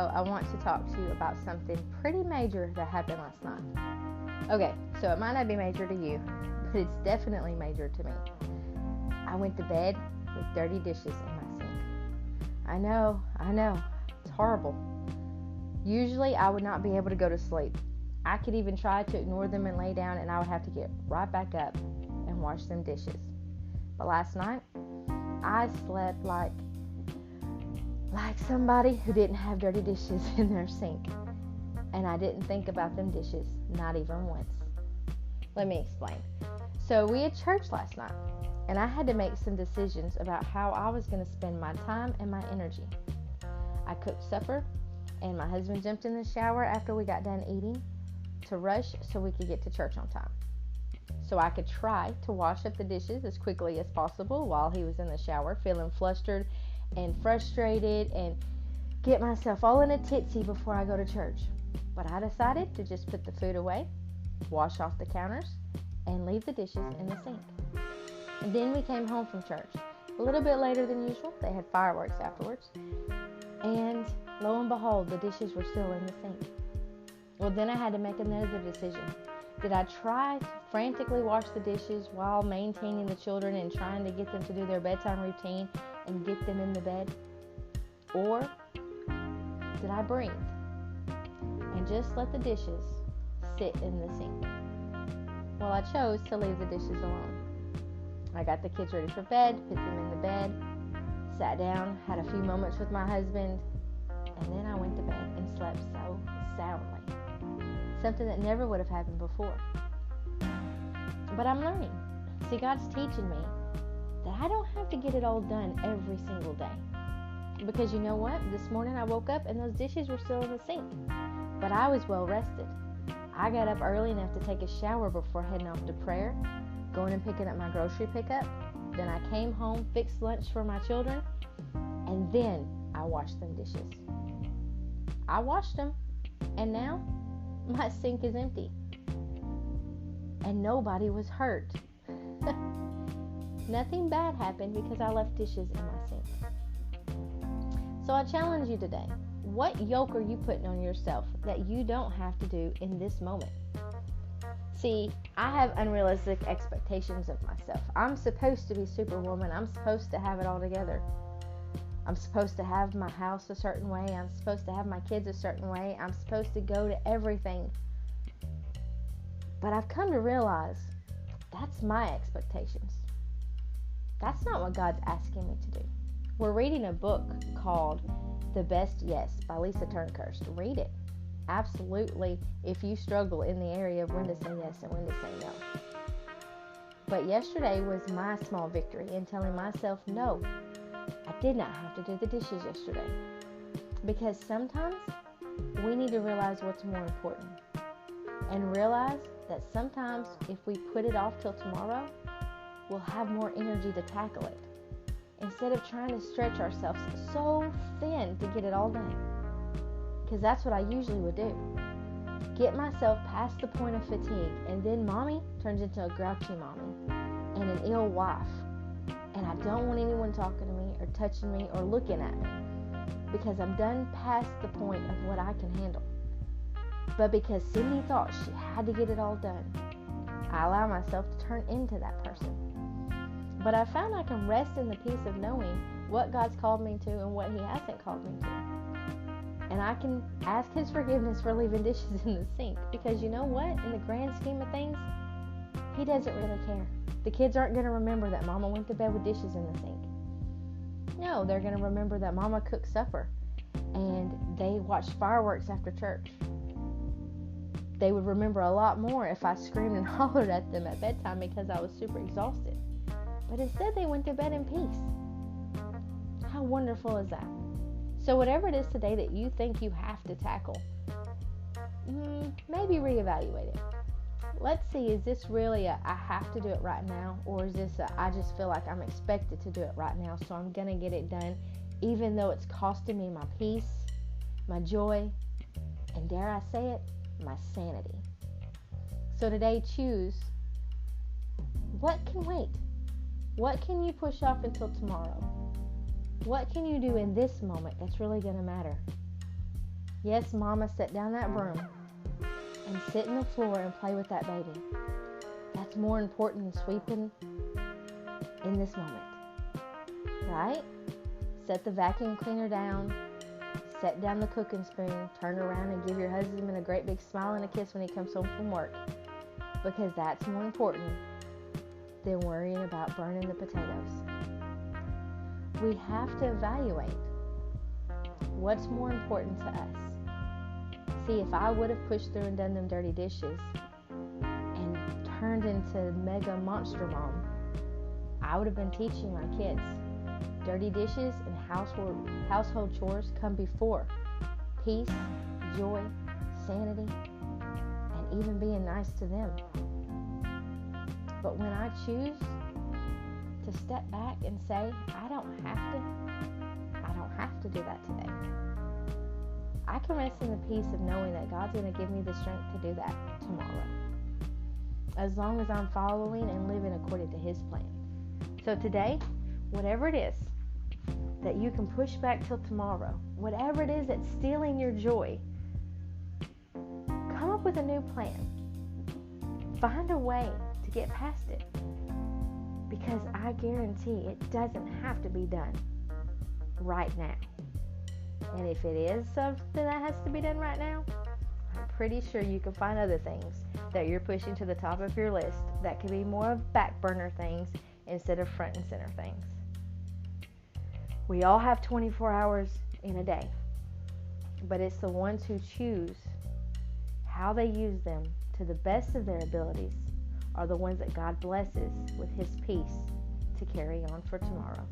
I want to talk to you about something pretty major that happened last night. Okay, so it might not be major to you, but it's definitely major to me. I went to bed with dirty dishes in my sink. I know, it's horrible. Usually I would not be able to go to sleep. I could even try to ignore them and lay down, and I would have to get right back up and wash them dishes. But last night, I slept like somebody who didn't have dirty dishes in their sink. And I didn't think about them dishes, not even once. Let me explain. So we had church last night, and I had to make some decisions about how I was going to spend my time and my energy. I cooked supper, and my husband jumped in the shower after we got done eating to rush so we could get to church on time. So I could try to wash up the dishes as quickly as possible while he was in the shower, feeling flustered and frustrated, and get myself all in a titsy before I go to church. But I decided to just put the food away, wash off the counters, and leave the dishes in the sink. And then we came home from church. A little bit later than usual. They had fireworks afterwards. And lo and behold, the dishes were still in the sink. Well, then I had to make another decision. Did I try to frantically wash the dishes while maintaining the children and trying to get them to do their bedtime routine and get them in the bed? Or did I breathe and just let the dishes sit in the sink? Well, I chose to leave the dishes alone. I got the kids ready for bed, put them in the bed, sat down, had a few moments with my husband, and then I went to bed and slept so soundly. Something that never would have happened before. But I'm learning. See, God's teaching me that I don't have to get it all done every single day. Because you know what? This morning I woke up and those dishes were still in the sink. But I was well rested. I got up early enough to take a shower before heading off to prayer, going and picking up my grocery pickup. Then I came home, fixed lunch for my children, and then I washed them dishes. I washed them, and now my sink is empty. And nobody was hurt. Nothing bad happened because I left dishes in my sink. So I challenge you today. What yoke are you putting on yourself that you don't have to do in this moment? See, I have unrealistic expectations of myself. I'm supposed to be Superwoman. I'm supposed to have it all together. I'm supposed to have my house a certain way. I'm supposed to have my kids a certain way. I'm supposed to go to everything. But I've come to realize that's my expectations. That's not what God's asking me to do. We're reading a book called The Best Yes by Lisa Turnkhurst. Read it. Absolutely, if you struggle in the area of when to say yes and when to say no. But yesterday was my small victory in telling myself no. I did not have to do the dishes yesterday. Because sometimes we need to realize what's more important. And realize that sometimes if we put it off till tomorrow, we'll have more energy to tackle it. Instead of trying to stretch ourselves so thin to get it all done. Because that's what I usually would do. Get myself past the point of fatigue, and then mommy turns into a grouchy mommy and an ill wife. And I don't want anyone talking to me or touching me or looking at me because I'm done past the point of what I can handle. But because Sydney thought she had to get it all done, I allow myself to turn into that person. But I found I can rest in the peace of knowing what God's called me to and what He hasn't called me to. And I can ask His forgiveness for leaving dishes in the sink. Because you know what? In the grand scheme of things, He doesn't really care. The kids aren't going to remember that Mama went to bed with dishes in the sink. No, they're going to remember that Mama cooked supper and they watched fireworks after church. They would remember a lot more if I screamed and hollered at them at bedtime because I was super exhausted. But instead they went to bed in peace. How wonderful is that? So whatever it is today that you think you have to tackle, maybe reevaluate it. Let's see, is this really a I have to do it right now? Or is this a I just feel like I'm expected to do it right now, so I'm going to get it done, even though it's costing me my peace, my joy, and dare I say it, my sanity. So today, choose what can wait. What can you push off until tomorrow? What can you do in this moment that's really going to matter? Yes, mama, set down that broom and sit in the floor and play with that baby. That's more important than sweeping in this moment, right? Set the vacuum cleaner down, set down the cooking spoon, turn around and give your husband a great big smile and a kiss when he comes home from work, because that's more important than worrying about burning the potatoes. We have to evaluate what's more important to us. See, if I would have pushed through and done them dirty dishes and turned into mega monster mom, I would have been teaching my kids dirty dishes and household chores come before peace, joy, sanity, and even being nice to them. But when I choose to step back and say, I don't have to do that today, I can rest in the peace of knowing that God's going to give me the strength to do that tomorrow, as long as I'm following and living according to His plan. So today, whatever it is that you can push back till tomorrow, whatever it is that's stealing your joy, come up with a new plan. Find a way to get past it, because I guarantee it doesn't have to be done right now. And if it is something that has to be done right now, I'm pretty sure you can find other things that you're pushing to the top of your list that could be more of back burner things instead of front and center things. We all have 24 hours in a day, but it's the ones who choose how they use them to the best of their abilities are the ones that God blesses with His peace to carry on for tomorrow.